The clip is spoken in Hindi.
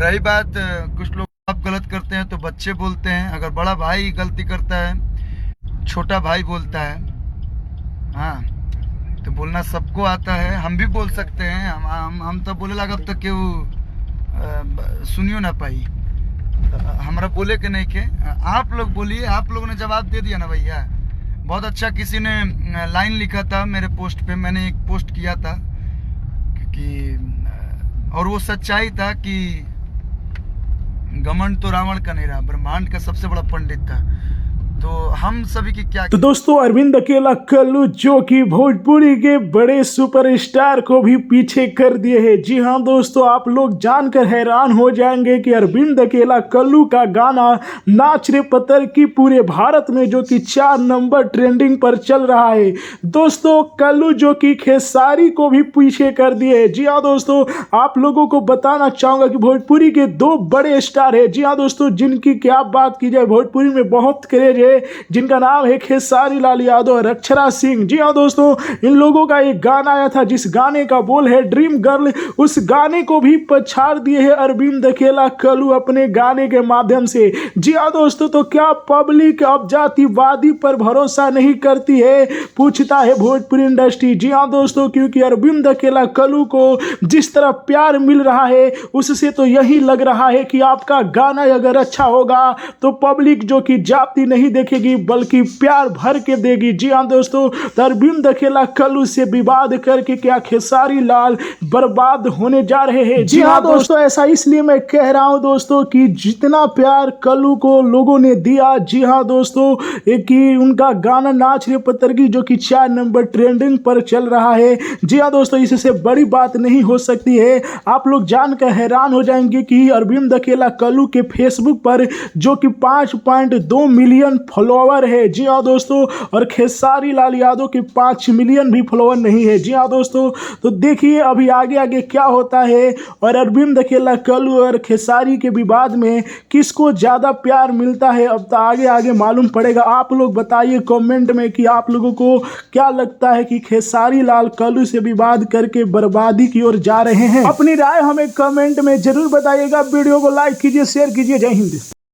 और रही बात कुछ लोग आप गलत करते हैं तो बच्चे बोलते हैं, अगर बड़ा भाई गलती करता है छोटा भाई बोलता है। हाँ, तो बोलना सबको आता है, हम भी बोल सकते हैं। हम तो बोले लगा तो क्यों सुनियो ना पाई, हमारा बोले के नहीं के आप लोग बोलिए। आप लोगों ने जवाब दे दिया ना भैया। बहुत अच्छा किसी ने लाइन लिखा था मेरे पोस्ट पे, मैंने एक पोस्ट किया था कि और वो सच्चाई था कि घमंड तो रावण का नहीं रहा, ब्रह्मांड का सबसे बड़ा पंडित था। तो हम सभी की क्या, तो दोस्तों अरविंद अकेला कल्लू जो कि भोजपुरी के बड़े सुपरस्टार को भी पीछे कर दिए हैं। जी हाँ दोस्तों, आप लोग जानकर हैरान हो जाएंगे कि अरविंद अकेला कल्लू का गाना नाच रे पत्थर की पूरे भारत में जो कि 4 नंबर ट्रेंडिंग पर चल रहा है। दोस्तों कल्लू जो कि खेसारी को भी पीछे कर दिए। जी हाँ दोस्तों, आप लोगों को बताना चाहूंगा कि भोजपुरी के 2 बड़े स्टार है। जी हाँ दोस्तों, जिनकी क्या बात की जाए, भोजपुरी में बहुत क्रेज है, जिनका नाम है खेसारी लाल यादव और अक्षरा सिंह। जी हाँ दोस्तों, इन लोगों का एक गाना आया था जिस गाने का बोल है ड्रीम गर्ल। उस गाने को भी पछाड़ दिए है अरविंद अकेला कल्लू अपने गाने के माध्यम से। जी हाँ दोस्तों, तो क्या पब्लिक अब जातिवादी पर भरोसा नहीं करती है, पूछता है भोजपुरी इंडस्ट्री। जी हाँ दोस्तों, क्योंकि अरविंद अकेला कल्लू को जिस तरह प्यार मिल रहा है उससे तो यही लग रहा है कि आपका गाना अगर अच्छा होगा तो पब्लिक जो कि जाति नहीं देखेगी बल्कि प्यार भर के देगी। जी हाँ दोस्तों, तो अरविंद अकेला कल्लू से विवाद करके क्या खेसारी लाल बर्बाद होने जा रहे हैं। जी हाँ दोस्तों, ऐसा इसलिए मैं कह रहा हूं दोस्तों कि जितना प्यार कल्लू को लोगों ने दिया, जी हाँ दोस्तों, कि उनका गाना नाच रे पत्थर की जो कि 4 नंबर ट्रेंडिंग पर चल रहा है। जी हाँ दोस्तों, इससे बड़ी बात नहीं हो सकती है। आप लोग जानकर हैरान हो जाएंगे कि अरविंद अकेला कल्लू के फेसबुक पर जो कि 5.2 मिलियन फॉलोवर है। जी हाँ दोस्तों, और खेसारी लाल यादव के 5 मिलियन भी फॉलोवर नहीं है। जी हाँ दोस्तों, तो देखिए अभी आगे आगे क्या होता है और अरविंद अकेला कल्लू और खेसारी के विवाद में किसको ज़्यादा प्यार मिलता है, अब तो आगे आगे मालूम पड़ेगा। आप लोग बताइए कमेंट में कि आप लोगों को क्या लगता है कि खेसारी लाल कल्लू से विवाद करके बर्बादी की ओर जा रहे हैं। अपनी राय हमें कमेंट में जरूर बताइएगा। वीडियो को लाइक कीजिए, शेयर कीजिए। जय हिंद।